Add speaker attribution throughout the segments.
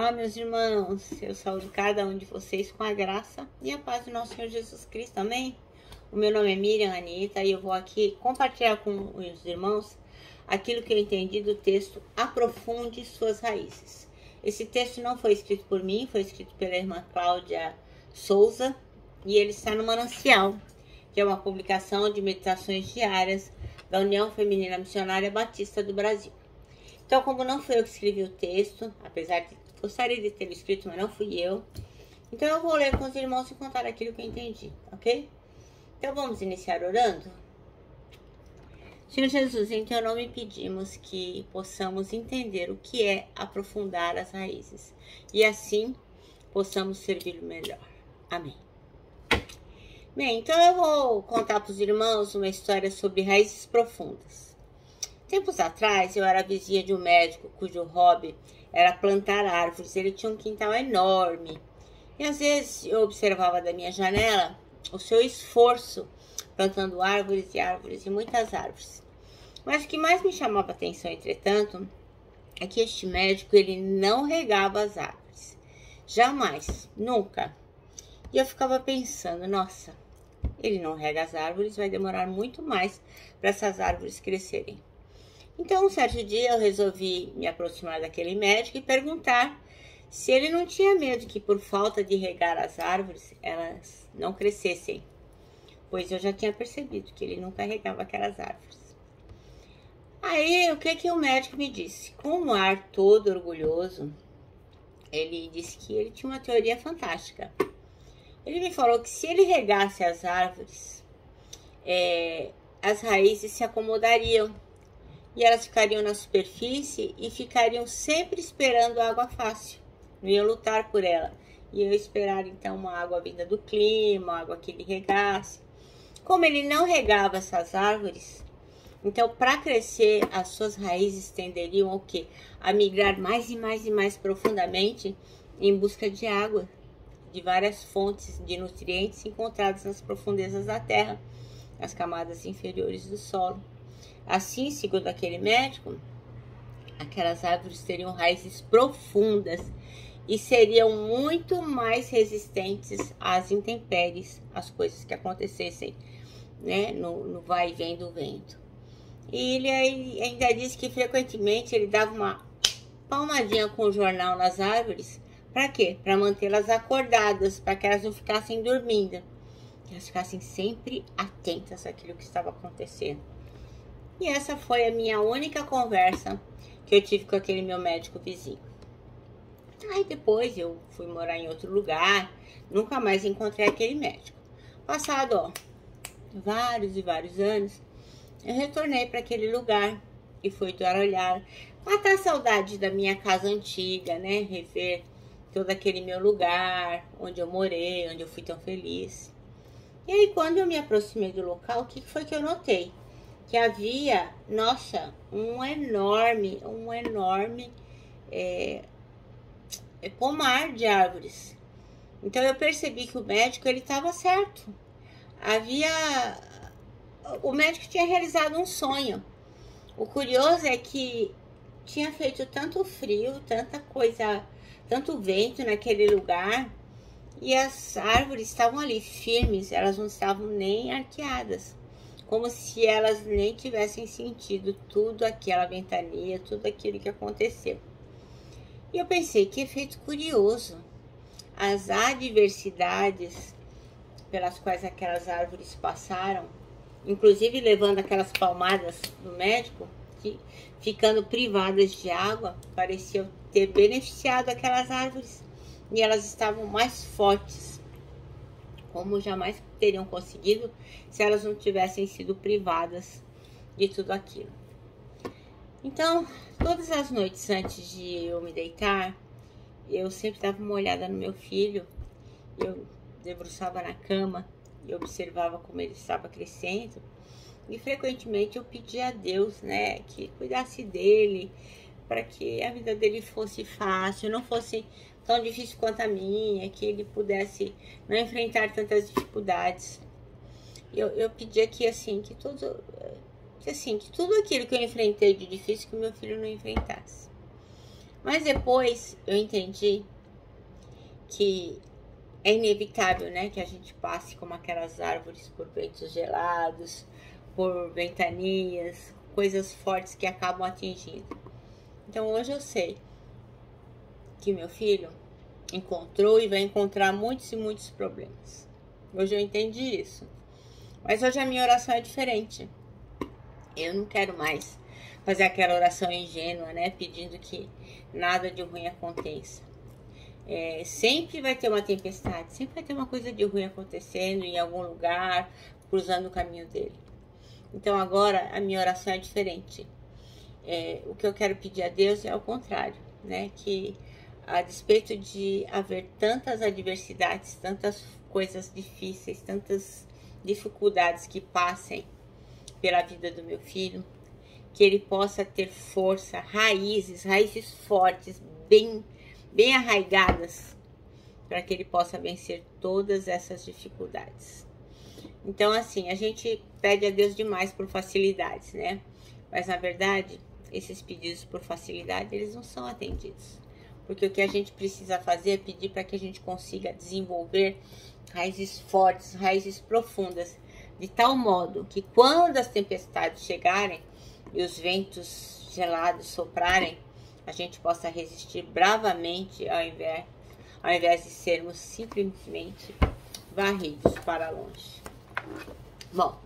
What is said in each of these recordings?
Speaker 1: Olá, meus irmãos, eu saúdo cada um de vocês com a graça e a paz do nosso Senhor Jesus Cristo, amém? O meu nome é Miriam Anita e eu vou aqui compartilhar com os irmãos aquilo que eu entendi do texto Aprofunde Suas Raízes. Esse texto não foi escrito por mim, foi escrito pela irmã Cláudia Souza e ele está no Manancial, que é uma publicação de meditações diárias da União Feminina Missionária Batista do Brasil. Então, como não fui eu que escrevi o texto, apesar de gostaria de ter escrito, mas não fui eu, então eu vou ler com os irmãos e contar aquilo que eu entendi, ok? Então vamos iniciar orando? Senhor Jesus, em teu nome pedimos que possamos entender o que é aprofundar as raízes e assim possamos servir melhor. Amém. Bem, então eu vou contar para os irmãos uma história sobre raízes profundas. Tempos atrás, eu era vizinha de um médico cujo hobby era plantar árvores. Ele tinha um quintal enorme. E às vezes eu observava da minha janela o seu esforço plantando árvores e árvores e muitas árvores. Mas o que mais me chamava a atenção, entretanto, é que este médico ele não regava as árvores. Jamais, nunca. E eu ficava pensando, nossa, ele não rega as árvores, vai demorar muito mais para essas árvores crescerem. Então, um certo dia, eu resolvi me aproximar daquele médico e perguntar se ele não tinha medo que, por falta de regar as árvores, elas não crescessem, pois eu já tinha percebido que ele nunca regava aquelas árvores. Aí, o que o médico me disse? Com um ar todo orgulhoso, ele disse que ele tinha uma teoria fantástica. Ele me falou que se ele regasse as árvores, as raízes se acomodariam, e elas ficariam na superfície e ficariam sempre esperando água fácil. Não iam lutar por ela. Iam esperar então uma água vinda do clima, água que ele regasse. Como ele não regava essas árvores, então para crescer as suas raízes tenderiam ao quê? A migrar mais e mais e mais profundamente em busca de água, de várias fontes de nutrientes encontradas nas profundezas da terra, nas camadas inferiores do solo. Assim, segundo aquele médico, aquelas árvores teriam raízes profundas e seriam muito mais resistentes às intempéries, às coisas que acontecessem, né, no vai e vem do vento. E ele ainda disse que frequentemente ele dava uma palmadinha com o jornal nas árvores. Para quê? Para mantê-las acordadas, para que elas não ficassem dormindo, que elas ficassem sempre atentas àquilo que estava acontecendo. E essa foi a minha única conversa que eu tive com aquele meu médico vizinho. Aí depois eu fui morar em outro lugar, nunca mais encontrei aquele médico. Passado, vários e vários anos, eu retornei para aquele lugar e fui dar olhar, matar a saudade da minha casa antiga, né? Rever todo aquele meu lugar, onde eu morei, onde eu fui tão feliz. E aí quando eu me aproximei do local, o que foi que eu notei? Que havia, nossa, um enorme pomar de árvores. Então eu percebi que o médico ele estava certo. O médico tinha realizado um sonho. O curioso é que tinha feito tanto frio, tanta coisa, tanto vento naquele lugar, e as árvores estavam ali firmes, elas não estavam nem arqueadas, como se elas nem tivessem sentido tudo aquela ventania, tudo aquilo que aconteceu. E eu pensei, que efeito curioso. As adversidades pelas quais aquelas árvores passaram, inclusive levando aquelas palmadas do médico, que, ficando privadas de água, pareciam ter beneficiado aquelas árvores. E elas estavam mais fortes, como jamais teriam conseguido se elas não tivessem sido privadas de tudo aquilo. Então, todas as noites antes de eu me deitar, eu sempre dava uma olhada no meu filho. Eu debruçava na cama e observava como ele estava crescendo. E frequentemente eu pedia a Deus, né, que cuidasse dele, para que a vida dele fosse fácil, não fosse tão difícil quanto a minha, que ele pudesse não enfrentar tantas dificuldades. Eu pedia que tudo aquilo que eu enfrentei de difícil, que o meu filho não enfrentasse. Mas depois eu entendi que é inevitável, né, que a gente passe como aquelas árvores por ventos gelados, por ventanias, coisas fortes que acabam atingindo. Então hoje eu sei que meu filho encontrou e vai encontrar muitos e muitos problemas. Hoje eu entendi isso. Mas hoje a minha oração é diferente. Eu não quero mais fazer aquela oração ingênua, né, pedindo que nada de ruim aconteça. Sempre vai ter uma tempestade, sempre vai ter uma coisa de ruim acontecendo em algum lugar, cruzando o caminho dele. Então agora a minha oração é diferente. O que eu quero pedir a Deus é ao contrário, né? Que a despeito de haver tantas adversidades, tantas coisas difíceis, tantas dificuldades que passem pela vida do meu filho, que ele possa ter força, raízes fortes, bem arraigadas, para que ele possa vencer todas essas dificuldades. Então, assim, a gente pede a Deus demais por facilidades, né? Mas, na verdade, esses pedidos por facilidade, eles não são atendidos. Porque o que a gente precisa fazer é pedir para que a gente consiga desenvolver raízes fortes, raízes profundas, de tal modo que quando as tempestades chegarem e os ventos gelados soprarem, a gente possa resistir bravamente ao invés de sermos simplesmente varridos para longe. Bom,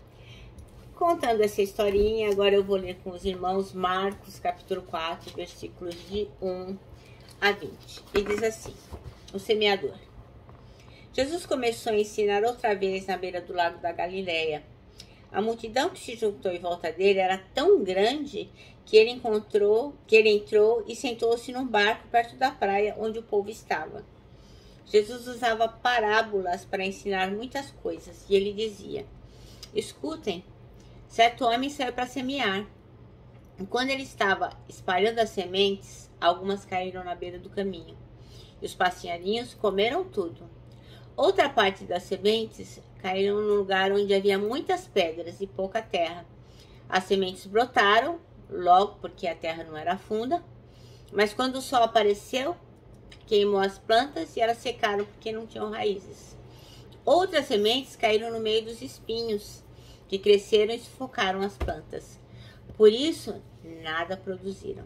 Speaker 1: contando essa historinha, agora eu vou ler com os irmãos Marcos, capítulo 4, versículos de 1 a 20. E diz assim: o semeador. Jesus começou a ensinar outra vez na beira do lago da Galileia. A multidão que se juntou em volta dele era tão grande que ele entrou e sentou-se num barco perto da praia onde o povo estava. Jesus usava parábolas para ensinar muitas coisas, e ele dizia: escutem, certo homem saiu para semear. E quando ele estava espalhando as sementes, algumas caíram na beira do caminho, e os passarinhos comeram tudo. Outra parte das sementes caíram num lugar onde havia muitas pedras e pouca terra. As sementes brotaram logo porque a terra não era funda, mas quando o sol apareceu, queimou as plantas e elas secaram porque não tinham raízes. Outras sementes caíram no meio dos espinhos, que cresceram e sufocaram as plantas. Por isso, nada produziram.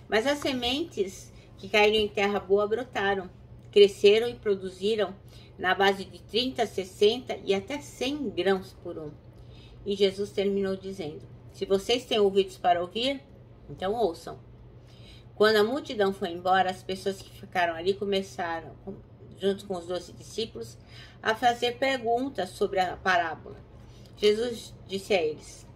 Speaker 1: Mas as sementes que caíram em terra boa brotaram, cresceram e produziram na base de 30, 60 e até 100 grãos por um. E Jesus terminou dizendo: se vocês têm ouvidos para ouvir, então ouçam. Quando a multidão foi embora, as pessoas que ficaram ali começaram, junto com os 12 discípulos, a fazer perguntas sobre a parábola. Jesus disse a eles: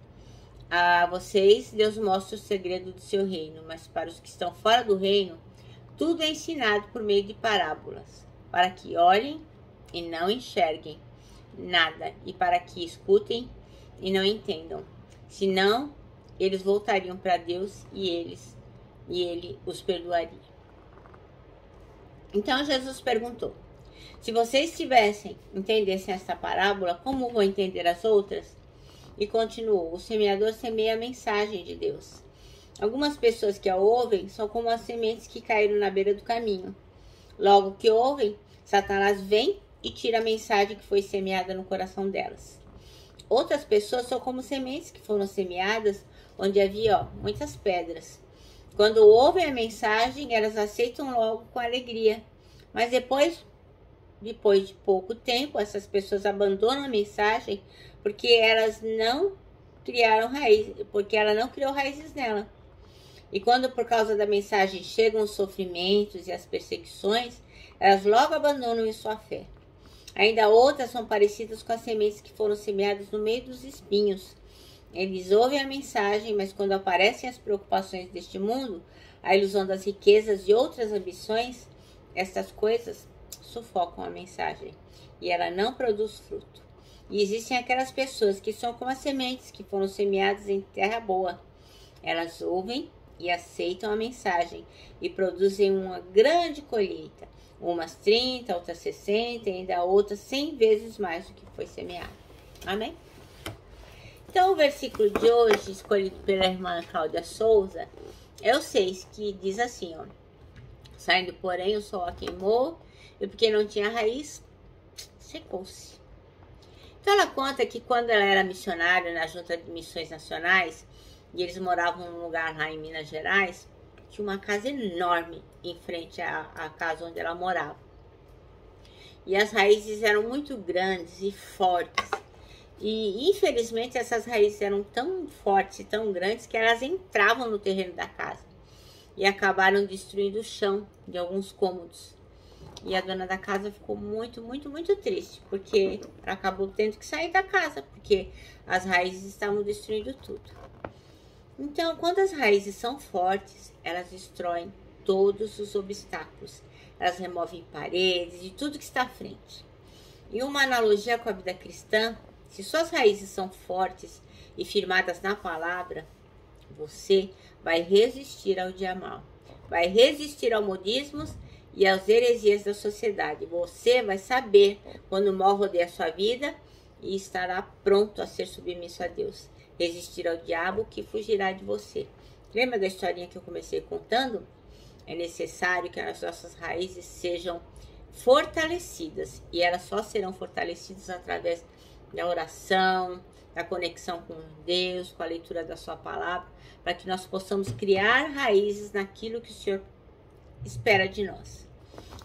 Speaker 1: a vocês Deus mostra o segredo do seu reino, mas para os que estão fora do reino, tudo é ensinado por meio de parábolas, para que olhem e não enxerguem nada, e para que escutem e não entendam. Senão, eles voltariam para Deus e ele os perdoaria. Então Jesus perguntou: se vocês entendessem esta parábola, como vão entender as outras? E continuou: o semeador semeia a mensagem de Deus. Algumas pessoas que a ouvem são como as sementes que caíram na beira do caminho. Logo que ouvem, Satanás vem e tira a mensagem que foi semeada no coração delas. Outras pessoas são como sementes que foram semeadas onde havia muitas pedras. Quando ouvem a mensagem, elas aceitam logo com alegria. Mas depois de pouco tempo, essas pessoas abandonam a mensagem porque elas não criaram raiz, porque ela não criou raízes nela. E quando por causa da mensagem chegam os sofrimentos e as perseguições, elas logo abandonam em sua fé. Ainda outras são parecidas com as sementes que foram semeadas no meio dos espinhos. Eles ouvem a mensagem, mas quando aparecem as preocupações deste mundo, a ilusão das riquezas e outras ambições, estas coisas sufocam a mensagem e ela não produz fruto. E existem aquelas pessoas que são como as sementes que foram semeadas em terra boa. Elas ouvem e aceitam a mensagem e produzem uma grande colheita. Umas 30, outras 60 e ainda outras 100 vezes mais do que foi semeado. Amém? Então o versículo de hoje, escolhido pela irmã Cláudia Souza, é o 6, que diz assim, ó: Saindo, porém, o sol a queimou, e porque não tinha raiz, secou-se. Então ela conta que quando ela era missionária na Junta de Missões Nacionais, e eles moravam num lugar lá em Minas Gerais, tinha uma casa enorme em frente à casa onde ela morava. E as raízes eram muito grandes e fortes. E infelizmente essas raízes eram tão fortes e tão grandes que elas entravam no terreno da casa. E acabaram destruindo o chão de alguns cômodos. E a dona da casa ficou muito, muito, muito triste, porque ela acabou tendo que sair da casa, porque as raízes estavam destruindo tudo. Então, quando as raízes são fortes, elas destroem todos os obstáculos. Elas removem paredes e tudo que está à frente. E uma analogia com a vida cristã, se suas raízes são fortes e firmadas na palavra, você vai resistir ao dia mal. Vai resistir ao modismos e às heresias da sociedade. Você vai saber quando o mal rodeia a sua vida e estará pronto a ser submisso a Deus. Resistir ao diabo que fugirá de você. Lembra da historinha que eu comecei contando? É necessário que as nossas raízes sejam fortalecidas. E elas só serão fortalecidas através da oração, da conexão com Deus, com a leitura da sua palavra, para que nós possamos criar raízes naquilo que o Senhor espera de nós.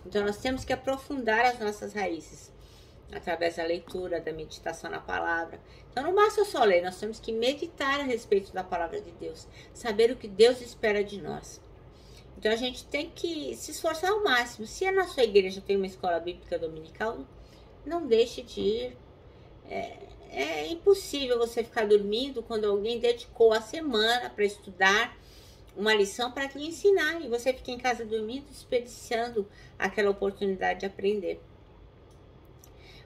Speaker 1: Então nós temos que aprofundar as nossas raízes através da leitura, da meditação na palavra. Então não basta só ler, nós temos que meditar a respeito da palavra de Deus, saber o que Deus espera de nós. Então a gente tem que se esforçar ao máximo. Se na sua igreja tem uma escola bíblica dominical, não deixe de ir. É impossível você ficar dormindo quando alguém dedicou a semana para estudar uma lição para te ensinar, e você fica em casa dormindo, desperdiciando aquela oportunidade de aprender.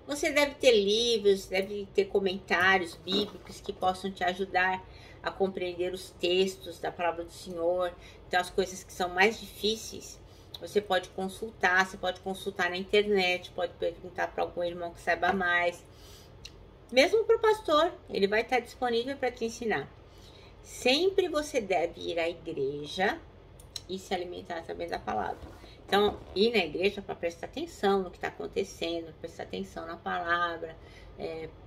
Speaker 1: Você deve ter livros, deve ter comentários bíblicos que possam te ajudar a compreender os textos da palavra do Senhor. Então, as coisas que são mais difíceis, você pode consultar na internet, pode perguntar para algum irmão que saiba mais. Mesmo para o pastor, ele vai estar disponível para te ensinar. Sempre você deve ir à igreja e se alimentar também da palavra. Então, ir na igreja para prestar atenção no que está acontecendo, prestar atenção na palavra,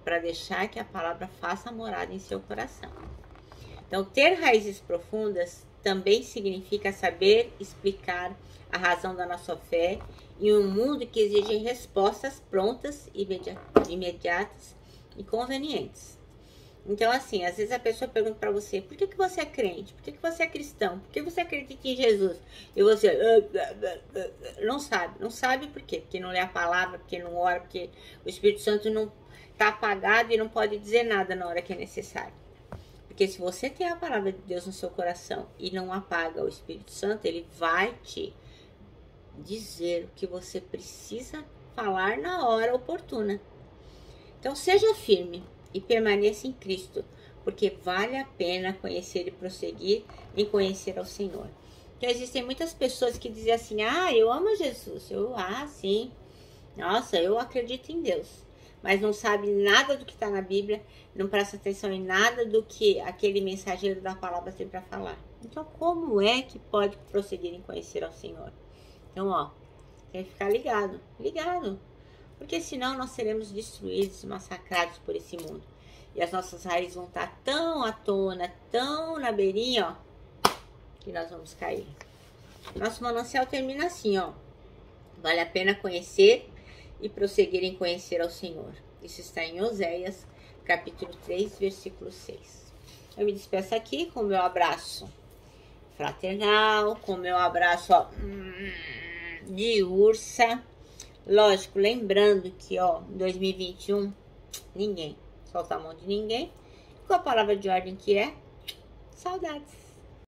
Speaker 1: para deixar que a palavra faça morada em seu coração. Então, ter raízes profundas também significa saber explicar a razão da nossa fé em um mundo que exige respostas prontas, imediatas e convenientes. Então, assim, às vezes a pessoa pergunta para você: por que você é crente? Por que você é cristão? Por que você acredita em Jesus? E você não sabe por quê? Porque não lê a palavra, porque não ora, porque o Espírito Santo não está apagado e não pode dizer nada na hora que é necessário. Porque se você tem a palavra de Deus no seu coração e não apaga o Espírito Santo, ele vai te dizer o que você precisa falar na hora oportuna. Então, seja firme e permaneça em Cristo, porque vale a pena conhecer e prosseguir em conhecer ao Senhor. Então, existem muitas pessoas que dizem assim: eu amo Jesus, sim, nossa, eu acredito em Deus, mas não sabe nada do que está na Bíblia, não presta atenção em nada do que aquele mensageiro da palavra tem para falar. Então, como é que pode prosseguir em conhecer ao Senhor? Então, tem que ficar ligado, porque senão nós seremos destruídos e massacrados por esse mundo. E as nossas raízes vão estar tão à tona, tão na beirinha, que nós vamos cair. Nosso manancial termina assim, vale a pena conhecer e prosseguir em conhecer ao Senhor. Isso está em Oséias, capítulo 3, versículo 6. Eu me despeço aqui com o meu abraço fraternal, com o meu abraço de ursa. Lógico, lembrando que, em 2021, ninguém solta a mão de ninguém. Com a palavra de ordem que é saudades.